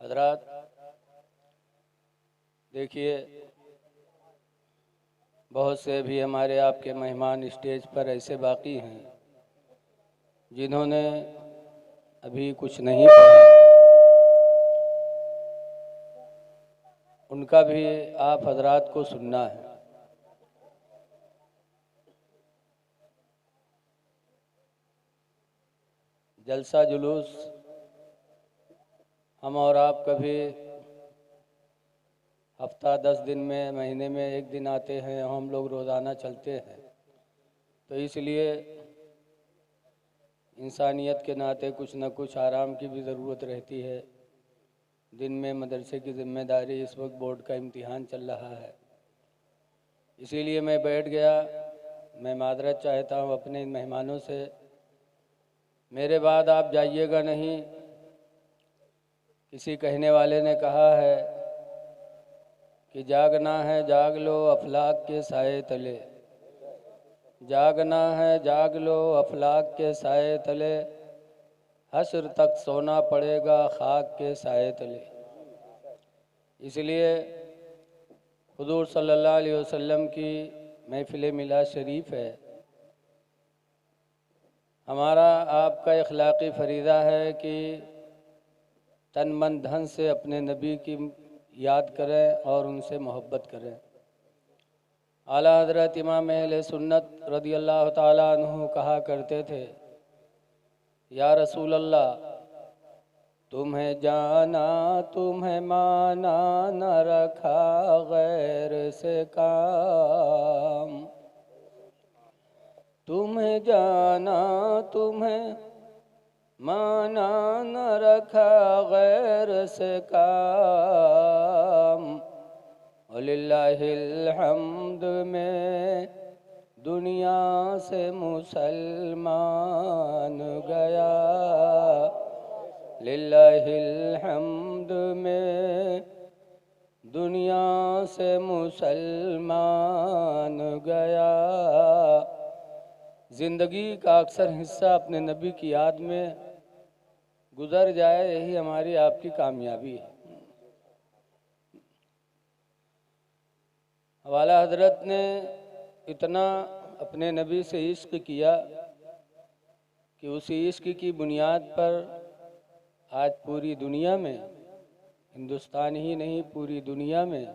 हजरात, देखिए बहुत से भी हमारे आपके मेहमान स्टेज पर ऐसे बाकी हैं जिन्होंने अभी कुछ नहीं पढ़ा। उनका भी आप हजरात को सुनना है। जलसा जुलूस हम और आप कभी हफ्ता 10 दिन में, महीने में एक दिन आते हैं। हम लोग रोज़ाना चलते हैं, तो इसलिए इंसानियत के नाते कुछ न कुछ आराम की भी ज़रूरत रहती है। दिन में मदरसे की ज़िम्मेदारी, इस वक्त बोर्ड का इम्तिहान चल रहा है, इसीलिए मैं बैठ गया। मैं माजरत चाहता हूँ अपने इन मेहमानों से। मेरे बाद आप जाइएगा नहीं। किसी कहने वाले ने कहा है कि जागना है जाग लो अफलाक के साए तले, जागना है जाग लो अफलाक के साए तले, हश्र तक सोना पड़ेगा खाक के साए तले। इसलिए हुजूर सल्लल्लाहु अलैहि वसल्लम की महफिल मिलाद शरीफ है। हमारा आपका इखलाकी फरीज़ा है कि तन मन धन से अपने नबी की याद करें और उनसे मोहब्बत करें। आला हज़रत इमाम अहले सुन्नत रज़ियल्लाहु ताला अन्हु कहा करते थे, या रसूल अल्लाह, तुम्हें जाना तुम्हें माना न रखा गैर से काम, तुम्हें जाना तुम्हें माना न रखा गैर से काम, वलिल्लाहिल हम्द में दुनिया से मुसलमान गया, लिल्लाहिल हम्द में दुनिया से मुसलमान गया। ज़िंदगी का अक्सर हिस्सा अपने नबी की याद में गुज़र जाए, यही हमारी आपकी कामयाबी है। हवाला हजरत ने इतना अपने नबी से इश्क किया कि उसी इश्क की बुनियाद पर आज पूरी दुनिया में, हिंदुस्तान ही नहीं पूरी दुनिया में,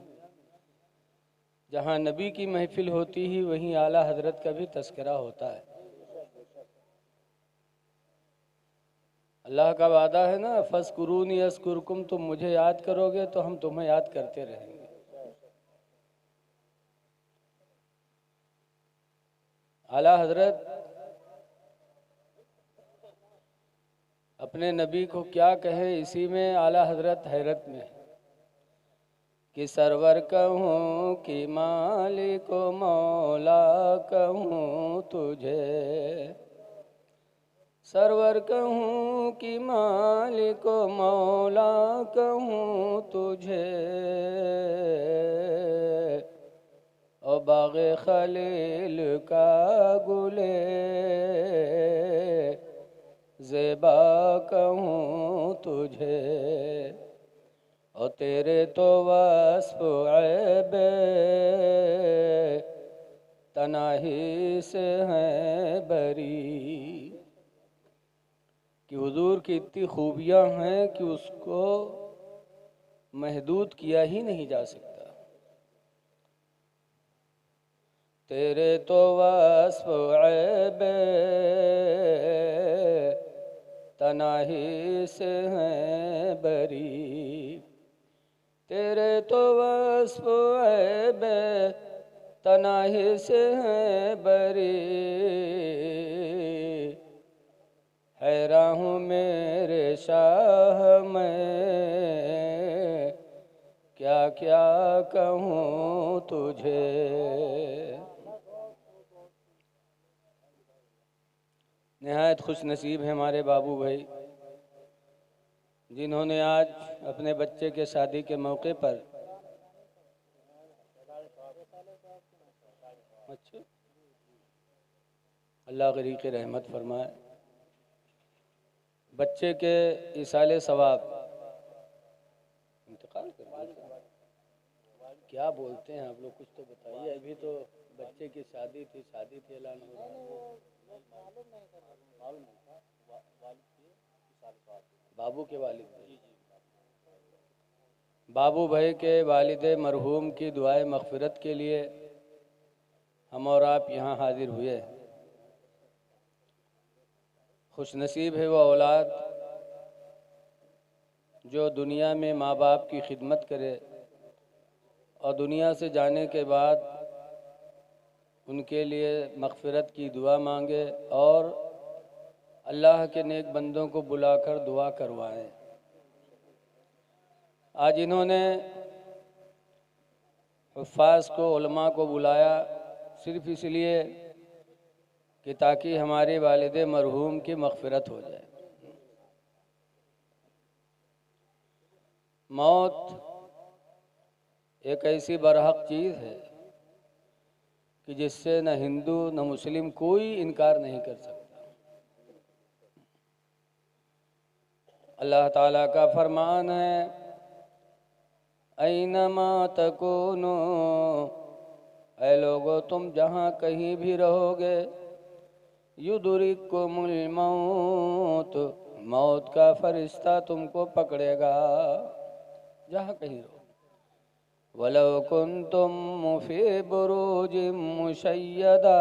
जहाँ नबी की महफिल होती ही वहीं आला हजरत का भी तस्करा होता है। अल्लाह का वादा है ना, फस्कुरूनी अस्कुरकुम, तुम मुझे याद करोगे तो हम तुम्हें याद करते रहेंगे। आला हजरत अपने नबी को क्या कहे, इसी में आला हजरत हैरत में कि सरवर कहूँ कि मालिक मौला कहूँ तुझे, सरवर कहूँ कि मालिक मौला कहूँ तुझे, ओ बाग़े खलील का गुले ज़ेबा कहूँ तुझे, और तेरे तो वस्फ़ ऐबे तनाही से हैं बरी, कि हुजूर की इतनी खूबियाँ हैं कि उसको महदूद किया ही नहीं जा सकता। तेरे तो वस्फ़ ऐबे तनाही से हैं बरी, तेरे तो वस्फ़ ऐबे तनाही से हैं बरी, हैरान हूँ मेरे शाह मैं क्या क्या कहूँ तुझे। निहायत खुश नसीब है हमारे बाबू भाई, जिन्होंने आज अपने बच्चे के शादी के मौके पर अल्लाह गरीक़ रहमत फरमाए, बच्चे के इसाले सवाब क्या बोलते हैं आप लोग, कुछ तो बताइए। अभी तो बच्चे की शादी थी ऐलान हो रहा है। बाबू के वालिद भाई, बाबू भाई के वालिद मरहूम की दुआए मग़फ़िरत के लिए हम और आप यहाँ हाजिर हुए। खुशनसीब है वो औलाद जो दुनिया में माँ बाप की खिदमत करे और दुनिया से जाने के बाद उनके लिए मग़फ़िरत की दुआ मांगे और अल्लाह के नेक बंदों को बुलाकर दुआ करवाएं। आज इन्होंने हुफ़्फ़ाज़ को, उलमा को बुलाया सिर्फ़ इसलिए कि ताकि हमारे वालिद मरहूम की मग़फ़िरत हो जाए। मौत एक ऐसी बरहक चीज़ है कि जिससे न हिंदू न मुस्लिम कोई इनकार नहीं कर सकता। अल्लाह ताला का फरमान है, ऐनमा तकूनो, ऐ लोगो तुम जहाँ कहीं भी रहोगे, युदरिकुमुल मौत, मौत का फरिश्ता तुमको पकड़ेगा जहाँ कहीं रहो। वलो कुन्तुम फी बुरूजिम मुशय्यदा,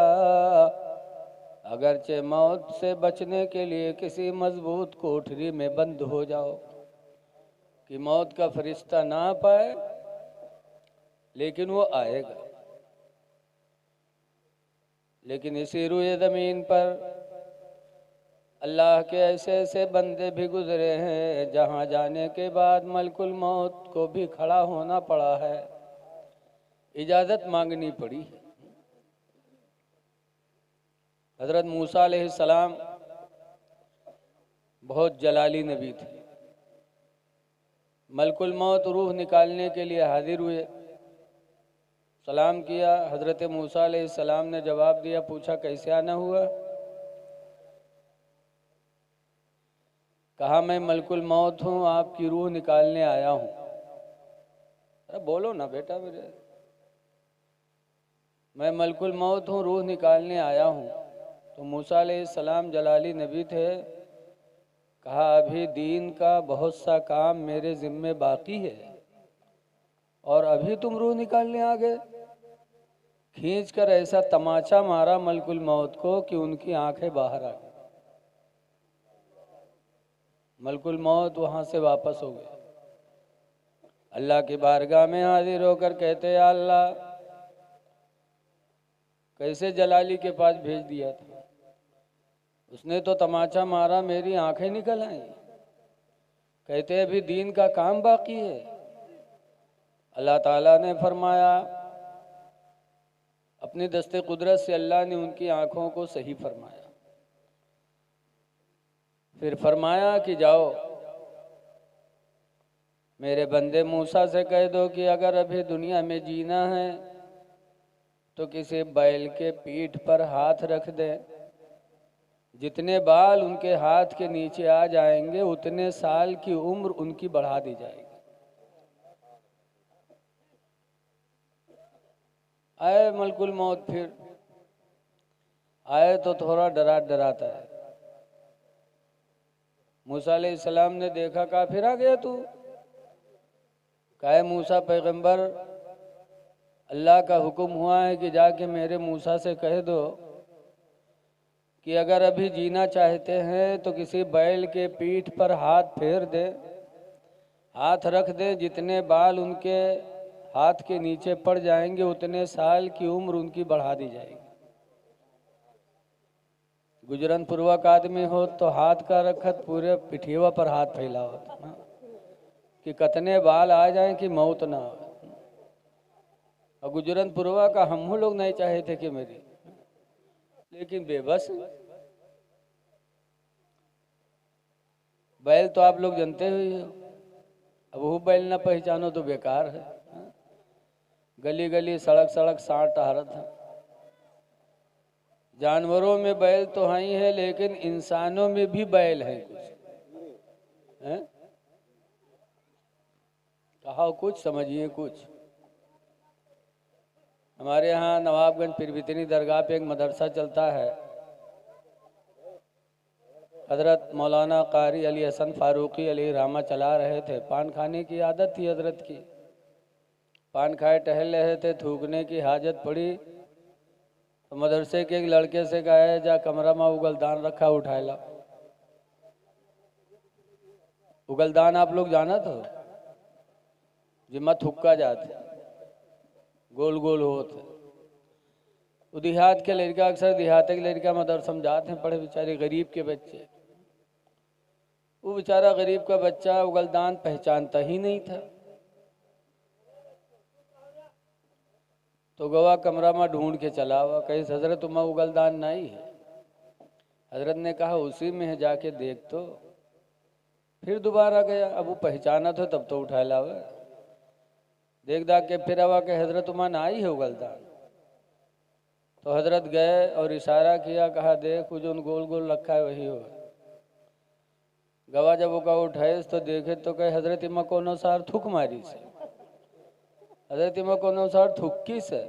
अगरचे मौत से बचने के लिए किसी मजबूत कोठरी में बंद हो जाओ कि मौत का फरिश्ता ना पाए, लेकिन वो आएगा। लेकिन इसी रुए ज़मीन पर अल्लाह के ऐसे ऐसे बंदे भी गुजरे हैं जहाँ जाने के बाद मलकुल मौत को भी खड़ा होना पड़ा है, इजाज़त मांगनी पड़ी है। हज़रत मूसा अलैहिस्सलाम बहुत जलाली नबी थे। मलकुल मौत रूह निकालने के लिए हाजिर हुए, सलाम किया। हज़रत मूसा अलैहिस्सलाम ने जवाब दिया, पूछा कैसे आना हुआ? कहा मैं मलकुल मौत हूँ, आपकी रूह निकालने आया हूँ। अरे बोलो ना बेटा मेरे, मैं मलकुल मौत हूँ, रूह निकालने आया हूँ। तो मूसा अलैहिस्सलाम जलाली नबी थे। कहा अभी दीन का बहुत सा काम मेरे ज़िम्मे बाकी है और अभी तुम रूह निकालने आ गए। खींच कर ऐसा तमाचा मारा मलकुल मौत को कि उनकी आंखें बाहर आ गई। मलकुल मौत वहाँ से वापस हो गए। अल्लाह की बारगाह में हाजिर होकर कहते या अल्लाह, कैसे जलाली के पास भेज दिया था, उसने तो तमाचा मारा, मेरी आंखें निकल आई। कहते अभी दीन का काम बाकी है। अल्लाह ताला ने फरमाया, अपनी दस्ते कुदरत से अल्लाह ने उनकी आंखों को सही फरमाया। फिर फरमाया कि जाओ मेरे बंदे मूसा से कह दो कि अगर अभी दुनिया में जीना है तो किसी बैल के पीठ पर हाथ रख दे, जितने बाल उनके हाथ के नीचे आ जाएंगे उतने साल की उम्र उनकी बढ़ा दी जाएगी। आए मलकुल मौत, फिर आए तो थोड़ा डराता है। मूसा अलैहिस्सलाम ने देखा, कहा फिर आ गया तू? कहा मूसा पैगंबर, अल्लाह का हुक्म हुआ है कि जाके मेरे मूसा से कह दो कि अगर अभी जीना चाहते हैं तो किसी बैल के पीठ पर हाथ फेर दे, हाथ रख दे, जितने बाल उनके हाथ के नीचे पड़ जाएंगे उतने साल की उम्र उनकी बढ़ा दी जाएगी। गुजरन पूर्वक आदमी हो तो हाथ का रखत पूरे पिठीवा पर हाथ फैला होता ना, कि कतने बाल आ जाएं कि मौत ना हो। और गुजरन पूर्वा का हम लोग नहीं चाहे थे कि मेरी, लेकिन बेबस। बैल तो आप लोग जानते ही हो, अब वो बैल ना पहचानो तो बेकार है। गली गली सड़क सड़क सांड टहरा था। जानवरों में बैल तो हैं ही है, लेकिन इंसानों में भी बैल है कुछ है। कहा कुछ समझिए कुछ। हमारे यहाँ नवाबगंज पीरबितनी दरगाह पे एक मदरसा चलता है। हज़रत मौलाना कारी अली हसन फ़ारूकी अली रामा चला रहे थे। पान खाने की आदत थी हज़रत की। पान खाए टहल रहे थे, थूकने की हाजत पड़ी तो मदरसे के एक लड़के से कहा, जा कमरा में उगलदान रखा उठाए ला। उगलदान आप लोग जाना तो जिम्मा थुक्का जाते, गोल गोल होते। वो देहात के लड़का, अक्सर देहात के लड़का मदरसा में जाते हैं पढ़े, बेचारे गरीब के बच्चे। वो बेचारा गरीब का बच्चा उगलदान पहचानता ही नहीं था। तो गवा कमरा में ढूंढ के चला हुआ, कहीं हजरत तुम्हें उगलदान नहीं है। हजरत ने कहा उसी में है, जाके देख। तो फिर दोबारा गया, अब वो पहचाना था तब तो उठा लावा। देख दाख के फिर आवा के हजरत तुम्हें ना आई है उगलदान। तो हजरत गए और इशारा किया, कहा देख वो जो गोल गोल रखा है वही हो। गवा जब वो का उठाए तो देखे तो कहे हजरत इमा कोनो सार थुक मारी से, हजरत इमा कोनो सार थुक्की से।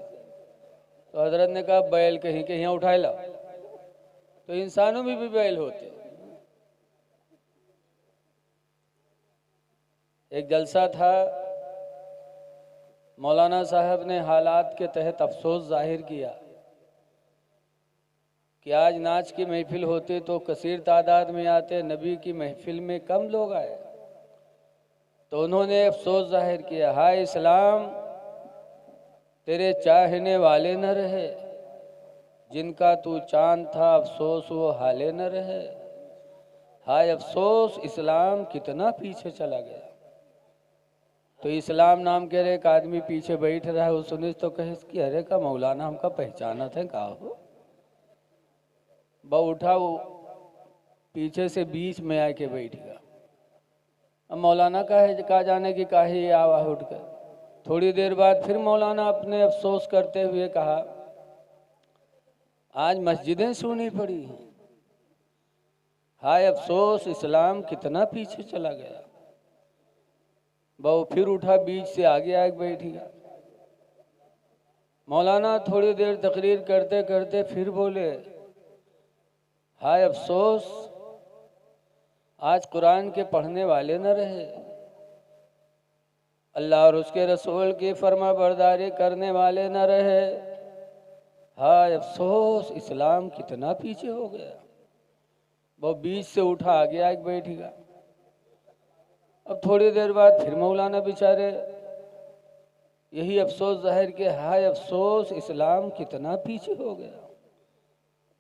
तो हजरत ने कहा बैल कहीं के यहाँ उठाए ला। तो इंसानों में भी बैल होते। एक जलसा था, मौलाना साहब ने हालात के तहत अफसोस जाहिर किया कि आज नाच की महफिल होती तो कसीर तादाद में आते, नबी की महफिल में कम लोग आए। तो उन्होंने अफसोस जाहिर किया, हाय इस्लाम तेरे चाहने वाले न रहे, जिनका तू चांद था अफसोस वो हाले न रहे। हाय अफसोस इस्लाम कितना पीछे चला गया। तो इस्लाम नाम के एक आदमी पीछे बैठ रहा है, वो सुने तो कहे इसकी अरे का मौलाना हमका पहचाना थे कहा हो। बहु उठा, वो पीछे से बीच में आके बैठ गया। अब मौलाना कहा जाने की काहे आवाज उठकर। थोड़ी देर बाद फिर मौलाना अपने अफसोस करते हुए कहा, आज मस्जिदें सुनी पड़ी हैं। हाय अफसोस इस्लाम कितना पीछे चला गया। बहु फिर उठा, बीच से आगे आके बैठ गया। मौलाना थोड़ी देर तकरीर करते करते फिर बोले, हाय अफसोस आज कुरान के पढ़ने वाले न रहे, अल्लाह और उसके रसूल की फरमा बरदारी करने वाले न रहे। हाय अफसोस इस्लाम कितना पीछे हो गया। वो बीच से उठा आगे आके बैठ गया। अब थोड़ी देर बाद फिर मौलाना बेचारे यही अफसोस जाहिर के, हाय अफसोस इस्लाम कितना पीछे हो गया।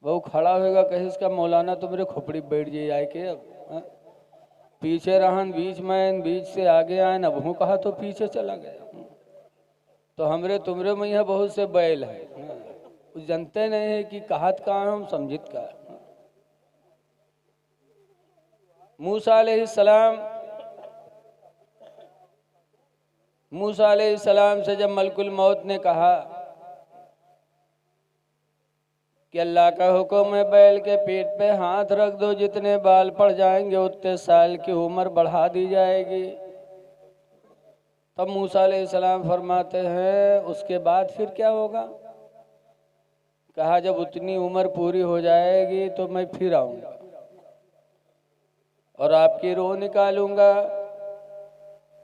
वो खड़ा होगा, कहे इसका मौलाना तो मेरे खोपड़ी बैठ जाए आए के। अब पीछे रहन बीच में, बीच से आगे आए, अब हूँ कहा तो पीछे चला गया। तो हमरे तुमरे में यहाँ बहुत से बैल है, जानते नहीं है कि कहत कहाँ हम समझित का। मूसा अलैहिस्सलाम से जब मलकुल मौत ने कहा कि अल्लाह का हुक्म है बैल के पीठ पे हाथ रख दो, जितने बाल पड़ जाएंगे उतने साल की उम्र बढ़ा दी जाएगी। तब मूसा अलैहिस्सलाम फरमाते हैं उसके बाद फिर क्या होगा। कहा जब उतनी उम्र पूरी हो जाएगी तो मैं फिर आऊंगा और आपकी रूह निकालूंगा।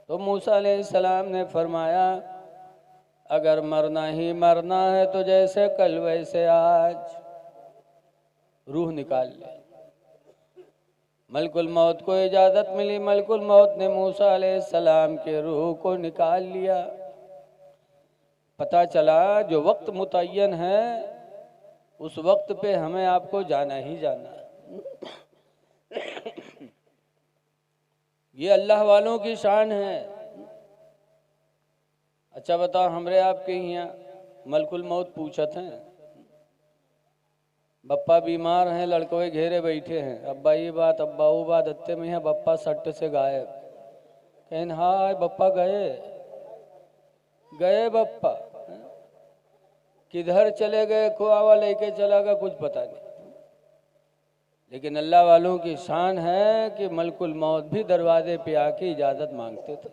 तो मूसा अलैहिस्सलाम ने फरमाया अगर मरना ही मरना है तो जैसे कल वैसे आज रूह निकाल ले। मलकुल मौत को इजाज़त मिली, मलकुल मौत ने मूसा अलैहिस्सलाम के रूह को निकाल लिया। पता चला जो वक्त मुतय्यन है उस वक्त पे हमें आपको जाना ही जाना है। ये अल्लाह वालों की शान है। अच्छा बताओ, हमरे आपके यहाँ मलकुल मौत पूछत हैं, बप्पा बीमार हैं, लड़कों घेरे बैठे हैं, अब्बा ये बात अब्बा वो बात, अत्ते में है बप्पा सट्ट से गायब। कहन हाँ बप्पा गए बप्पा किधर चले गए, खुआवा लेके चला गया कुछ पता नहीं। लेकिन अल्लाह वालों की शान है कि मलकुल मौत भी दरवाजे पे आके इजाज़त मांगते थे।